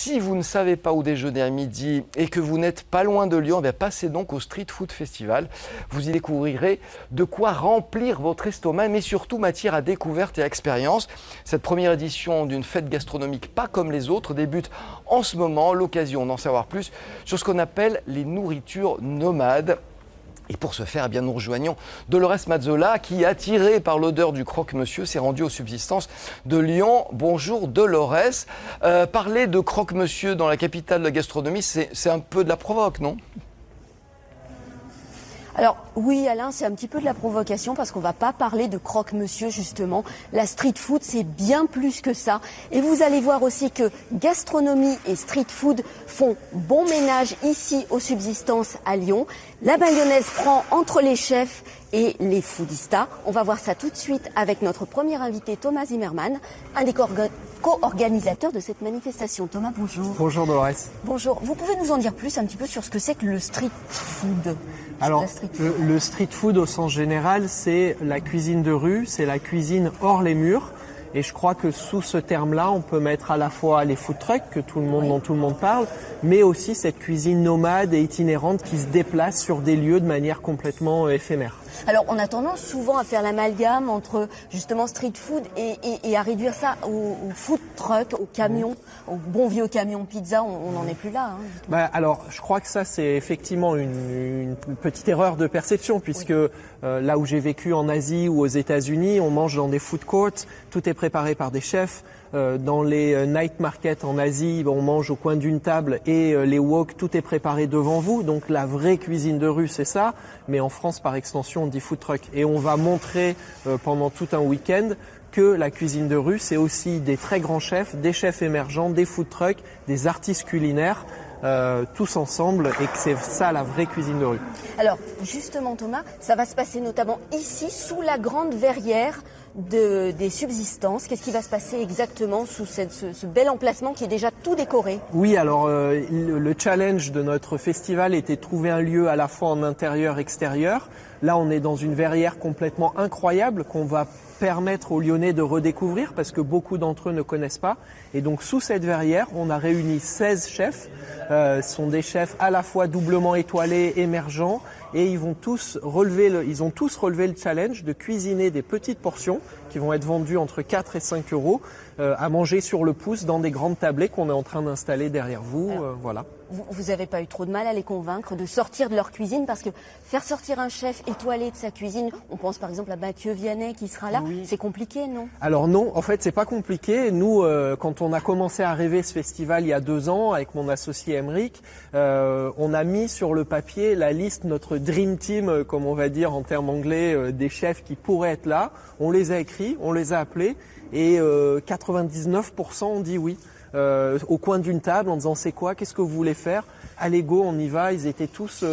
si vous ne savez pas où déjeuner à midi et que vous n'êtes pas loin de Lyon, passez donc au Street Food Festival. Vous y découvrirez de quoi remplir votre estomac, mais surtout matière à découverte et à expérience. Cette première édition d'une fête gastronomique pas comme les autres débute en ce moment. L'occasion d'en savoir plus sur ce qu'on appelle les nourritures nomades. Et pour ce faire, nous rejoignons Dolores Mazzola qui, attirée par l'odeur du croque-monsieur, s'est rendue aux subsistances de Lyon. Bonjour Dolores. Parler de croque-monsieur dans la capitale de la gastronomie, c'est un peu de la provoque, non ? Alors oui Alain, c'est un petit peu de la provocation parce qu'on ne va pas parler de croque-monsieur justement. La street food, c'est bien plus que ça. Et vous allez voir aussi que gastronomie et street food font bon ménage ici aux subsistances à Lyon. La mayonnaise prend entre les chefs et les foodistas. On va voir ça tout de suite avec notre premier invité Thomas Zimmermann, un des co-organisateurs de cette manifestation. Thomas, bonjour. Bonjour Dolores. Bonjour. Vous pouvez nous en dire plus un petit peu sur ce que c'est que le street food ? Alors, le street food au sens général, c'est la cuisine de rue, c'est la cuisine hors les murs. Et je crois que sous ce terme-là, on peut mettre à la fois les food trucks, dont tout le monde parle, mais aussi cette cuisine nomade et itinérante qui se déplace sur des lieux de manière complètement éphémère. Alors, on a tendance souvent à faire l'amalgame entre justement street food et à réduire ça au food truck, au camion, au bon vieux camion pizza. On n'en est plus là. Alors, je crois que ça, c'est effectivement une petite erreur de perception, puisque là où j'ai vécu en Asie ou aux États-Unis, on mange dans des food courts, tout est préparé par des chefs. Dans les night markets en Asie, on mange au coin d'une table et les wok, tout est préparé devant vous. Donc la vraie cuisine de rue, c'est ça. Mais en France, par extension, on dit food truck. Et on va montrer pendant tout un week-end que la cuisine de rue, c'est aussi des très grands chefs, des chefs émergents, des food trucks, des artistes culinaires. Tous ensemble, et que c'est ça la vraie cuisine de rue. Alors justement Thomas, ça va se passer notamment ici sous la grande verrière des subsistances. Qu'est-ce qui va se passer exactement sous ce bel emplacement qui est déjà tout décoré ? Oui, alors le challenge de notre festival était de trouver un lieu à la fois en intérieur et extérieur. Là on est dans une verrière complètement incroyable qu'on va permettre aux Lyonnais de redécouvrir parce que beaucoup d'entre eux ne connaissent pas. Et donc sous cette verrière, on a réuni 16 chefs. Ce sont des chefs à la fois doublement étoilés, émergents, et ils ont tous relevé le challenge de cuisiner des petites portions qui vont être vendues entre 4 et 5 euros à manger sur le pouce dans des grandes tablées qu'on est en train d'installer derrière vous. Voilà. Vous n'avez pas eu trop de mal à les convaincre de sortir de leur cuisine parce que faire sortir un chef étoilé de sa cuisine, on pense par exemple à Mathieu Vianney qui sera là, oui. C'est compliqué, non ? Alors non, en fait c'est pas compliqué. Nous, quand on a commencé à rêver ce festival il y a 2 ans avec mon associé Emeric, on a mis sur le papier la liste, notre dream team, comme on va dire en termes anglais, des chefs qui pourraient être là. On les a écrits, on les a appelés et 99% ont dit oui. Au coin d'une table en disant c'est quoi, qu'est-ce que vous voulez faire, allez go, on y va. Ils étaient tous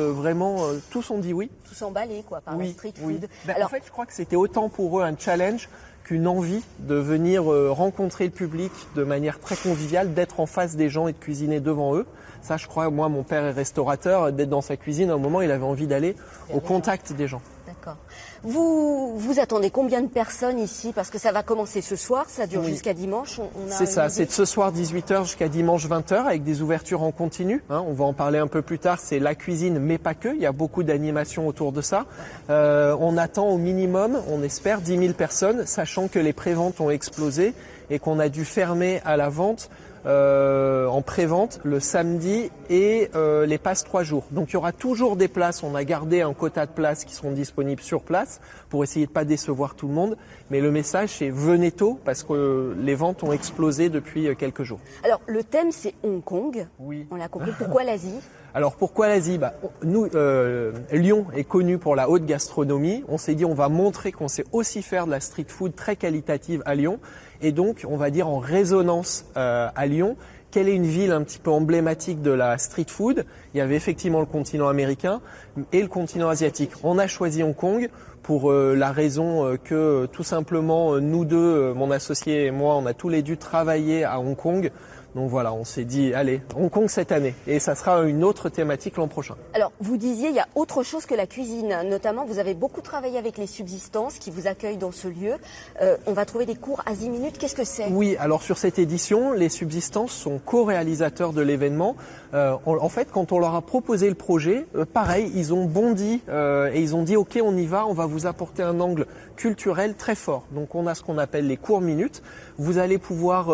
tous ont dit oui. Tous emballés quoi par la street food. En fait je crois que c'était autant pour eux un challenge qu'une envie de venir rencontrer le public de manière très conviviale, d'être en face des gens et de cuisiner devant eux. Ça je crois, moi mon père est restaurateur, d'être dans sa cuisine, à un moment il avait envie d'aller au contact des gens. D'accord. Vous attendez combien de personnes ici ? Parce que ça va commencer ce soir, ça dure jusqu'à dimanche. C'est ça, c'est de ce soir 18h jusqu'à dimanche 20h avec des ouvertures en continu. On va en parler un peu plus tard, c'est la cuisine mais pas que, il y a beaucoup d'animations autour de ça. On attend au minimum, on espère 10 000 personnes, sachant que les préventes ont explosé et qu'on a dû fermer à la vente en pré-vente le samedi et les passes 3 jours. Donc il y aura toujours des places, on a gardé un quota de places qui seront disponibles sur place pour essayer de pas décevoir tout le monde. Mais le message c'est venez tôt parce que les ventes ont explosé depuis quelques jours. Alors le thème c'est Hong Kong, oui. On l'a compris, pourquoi l'Asie ? Alors pourquoi l'Asie ? Nous, Lyon est connu pour la haute gastronomie. On s'est dit on va montrer qu'on sait aussi faire de la street food très qualitative à Lyon. Et donc on va dire en résonance à Lyon, quelle est une ville un petit peu emblématique de la street food ? Il y avait effectivement le continent américain et le continent asiatique. On a choisi Hong Kong pour la raison que tout simplement nous deux, mon associé et moi, on a tous les deux travaillé à Hong Kong Donc voilà, on s'est dit, allez, Hong Kong cette année. Et ça sera une autre thématique l'an prochain. Alors, vous disiez, il y a autre chose que la cuisine. Notamment, vous avez beaucoup travaillé avec les subsistances qui vous accueillent dans ce lieu. On va trouver des cours Azimuth. Qu'est-ce que c'est? Oui, alors sur cette édition, les subsistances sont co-réalisateurs de l'événement. En fait, quand on leur a proposé le projet, pareil, ils ont bondi et ils ont dit, OK, on y va, on va vous apporter un angle culturel très fort. Donc on a ce qu'on appelle les cours minutes. Vous allez pouvoir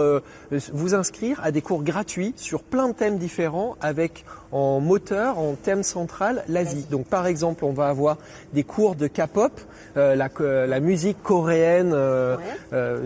vous inscrire à des cours gratuits sur plein de thèmes différents avec en moteur, en thème central, l'Asie. Donc par exemple, on va avoir des cours de K-pop, la musique coréenne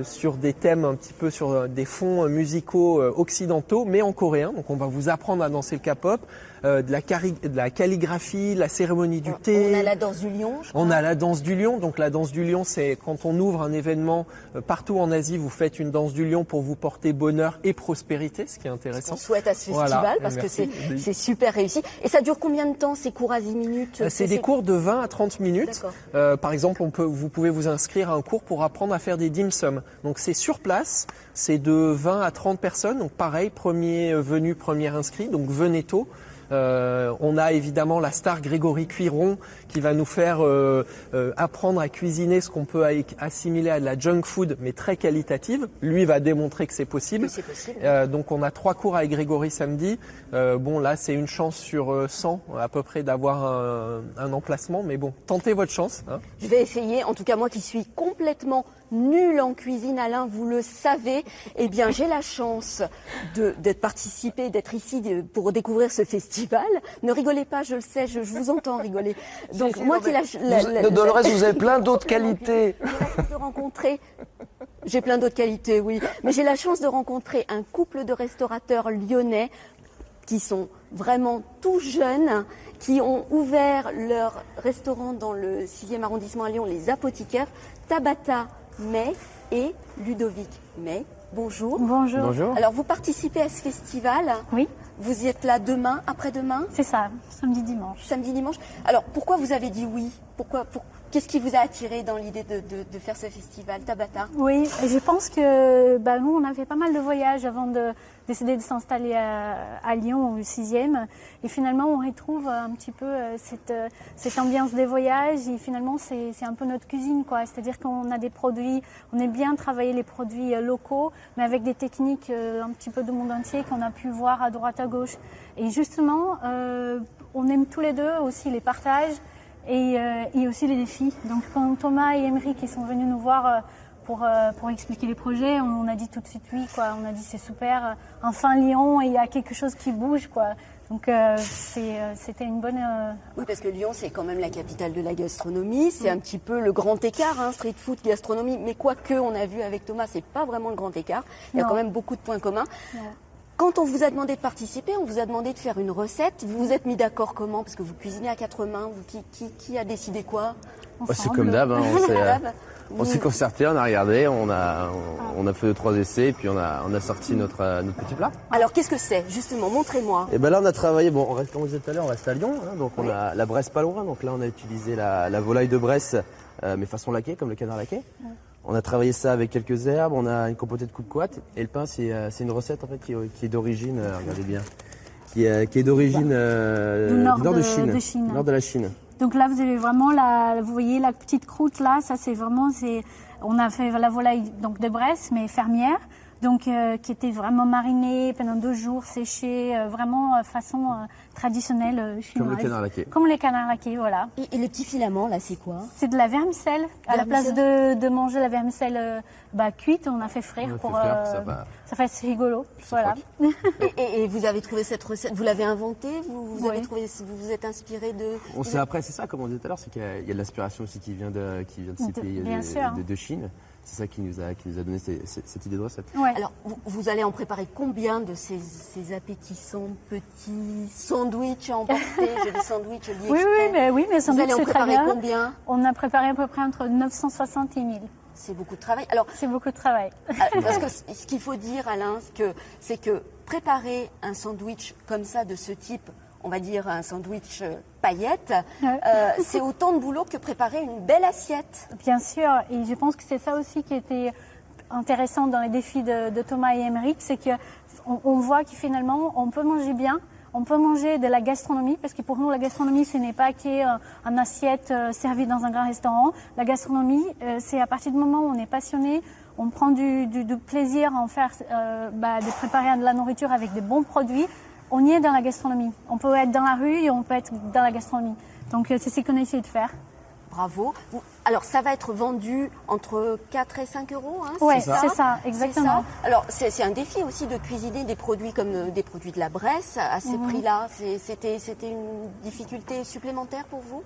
sur des thèmes un petit peu sur des fonds musicaux occidentaux, mais en coréen. Donc on va vous apprendre à danser le K-pop, de la calligraphie, la cérémonie du thé. On a la danse du lion. On a la danse du lion. Donc la danse du lion, c'est quand on ouvre un événement partout en Asie, vous faites une danse du lion pour vous porter bonheur et prospérité, ce qui est intéressant. On souhaite à ce festival parce que c'est super réussi. Et ça dure combien de temps ces cours Azimuth? C'est des cours de 20 à 30 minutes. Par exemple, vous pouvez vous inscrire à un cours pour apprendre à faire des dim sum. Donc c'est sur place, c'est de 20 à 30 personnes. Donc pareil, premier venu, premier inscrit. Donc venez tôt. On a évidemment la star Grégory Cuiron qui va nous faire apprendre à cuisiner ce qu'on peut assimiler à de la junk food mais très qualitative. Lui va démontrer que c'est possible. Donc on a 3 cours avec Grégory samedi. Bon là c'est une chance sur 100 à peu près d'avoir un emplacement, mais bon, tentez votre chance. Hein. Je vais essayer, en tout cas moi qui suis complètement nulle en cuisine, Alain, vous le savez, eh bien j'ai la chance d'être participé, d'être ici pour découvrir ce festival. Ne rigolez pas, je le sais, je vous entends rigoler. Donc moi qui Dolores, vous avez plein d'autres qualités. J'ai la chance de rencontrer. J'ai plein d'autres qualités, oui. Mais j'ai la chance de rencontrer un couple de restaurateurs lyonnais qui sont vraiment tout jeunes, qui ont ouvert leur restaurant dans le 6e arrondissement à Lyon, les Apothicaires, Tabata May et Ludovic May. Bonjour. Bonjour. Bonjour. Alors vous participez à ce festival. Oui. Vous y êtes là demain, après-demain? C'est ça, samedi, dimanche. Samedi, dimanche. Alors pourquoi vous avez dit oui? Qu'est-ce qui vous a attiré dans l'idée de faire ce festival, Tabata? Oui, je pense que nous, on a fait pas mal de voyages avant de décider de s'installer à Lyon, au 6e. Et finalement, on retrouve un petit peu cette ambiance des voyages. Et finalement, c'est un peu notre cuisine, quoi. C'est-à-dire qu'on a des produits, on aime bien travailler les produits locaux, mais avec des techniques un petit peu du monde entier qu'on a pu voir à droite, à gauche. Et justement, on aime tous les deux aussi les partages. Et aussi les défis. Donc quand Thomas et Émeric sont venus nous voir pour expliquer les projets, on a dit tout de suite oui, quoi. On a dit c'est super, enfin Lyon, il y a quelque chose qui bouge, quoi. Donc c'était une bonne... Oui, parce que Lyon, c'est quand même la capitale de la gastronomie. C'est un petit peu le grand écart, hein, street food, gastronomie. Mais quoique, on a vu avec Thomas, c'est pas vraiment le grand écart. Il y a quand même beaucoup de points communs. Non. Quand on vous a demandé de participer, on vous a demandé de faire une recette. Vous vous êtes mis d'accord comment? Parce que vous cuisinez à 4 mains. Qui a décidé quoi? C'est comme d'hab. Hein, on s'est concerté, on a regardé, on a fait 2-3 essais et puis on a sorti notre petit plat. Alors qu'est-ce que c'est? Justement, montrez-moi. Et ben là on a travaillé, comme on disait tout à l'heure, on reste à Lyon, hein, donc on a la Bresse pas loin. Donc là on a utilisé la volaille de Bresse, mais façon laquée, comme le canard laqué. Ouais. On a travaillé ça avec quelques herbes, on a une compotée de kumquat et le pain c'est une recette en fait qui est d'origine, regardez bien, qui est d'origine du nord de Chine, nord de la Chine. Donc là vous avez vraiment vous voyez la petite croûte là, ça c'est vraiment on a fait la volaille donc de Bresse mais fermière. Donc qui était vraiment marinée pendant 2 jours, séchée, vraiment façon traditionnelle chinoise. Comme le canard laqué. Comme les canards laqués, voilà. Et les petits filaments, là, c'est quoi? C'est de la vermicelle. À la place de manger la vermicelle cuite, on a fait frire ça fait rigolo. Voilà. Et vous avez trouvé cette recette, vous l'avez inventée? Vous vous êtes inspiré de... Après, c'est ça, comme on disait tout à l'heure, c'est qu'il y a de l'inspiration aussi qui vient de ces pays de Chine. C'est ça qui nous a donné cette idée de recette. Ouais. Alors, vous allez en préparer combien de ces appétissants petits sandwichs à emporter? J'ai des sandwichs liés oui, mais vous allez en préparer combien? On a préparé à peu près entre 960 et 1000. C'est beaucoup de travail. Alors, c'est beaucoup de travail. Parce que ce qu'il faut dire, Alain, c'est que préparer un sandwich comme ça, de ce type, on va dire un sandwich paillettes, c'est autant de boulot que préparer une belle assiette. Bien sûr, et je pense que c'est ça aussi qui était intéressant dans les défis de Thomas et Émeric, c'est que on voit que finalement, on peut manger bien. On peut manger de la gastronomie, parce que pour nous, la gastronomie, ce n'est pas qu'il y ait une assiette servie dans un grand restaurant. La gastronomie, c'est à partir du moment où on est passionné, on prend du plaisir à en faire, de préparer de la nourriture avec des bons produits. On y est dans la gastronomie. On peut être dans la rue et on peut être dans la gastronomie. Donc, c'est ce qu'on essaie de faire. Bravo. Alors, ça va être vendu entre 4 et 5 euros, hein, Oui, c'est ça, exactement. Ça. Alors, c'est un défi aussi de cuisiner des produits comme des produits de la Bresse à ce prix-là. C'était une difficulté supplémentaire pour vous?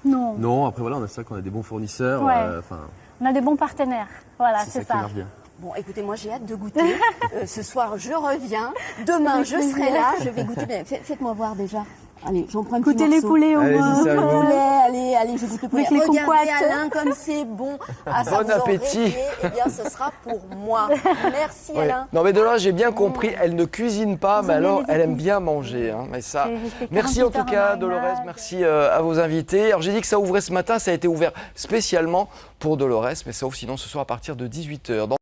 Non. Non, après voilà, on a ça qu'on a des bons fournisseurs. Ouais. Enfin, On a des bons partenaires. Voilà, c'est qui ça. marche bien. Bon, écoutez, moi j'ai hâte de goûter. Ce soir, je reviens. Demain, je serai là. Je vais goûter. Mais faites-moi voir déjà. Allez, j'en prends un petit Goûtez les morceau. poulets au moins. Allez-y, Le servez-vous. poulet, allez, je goûte le poulet. Avec les Regardez kumquats. Alain comme c'est bon. Ah, ça Bon vous en appétit. rêvez. Eh bien, ce sera pour moi. Merci Oui. Alain. Non mais Dolores, j'ai bien compris, elle ne cuisine pas, mais aimez alors les elle aime épices. bien manger. Hein, mais ça. J'ai resté Merci en 48 tout cas heures en Dolores, marinade. merci à vos invités. Alors j'ai dit que ça ouvrait ce matin, ça a été ouvert spécialement pour Dolores, mais ça ouvre sinon ce soir à partir de 18h.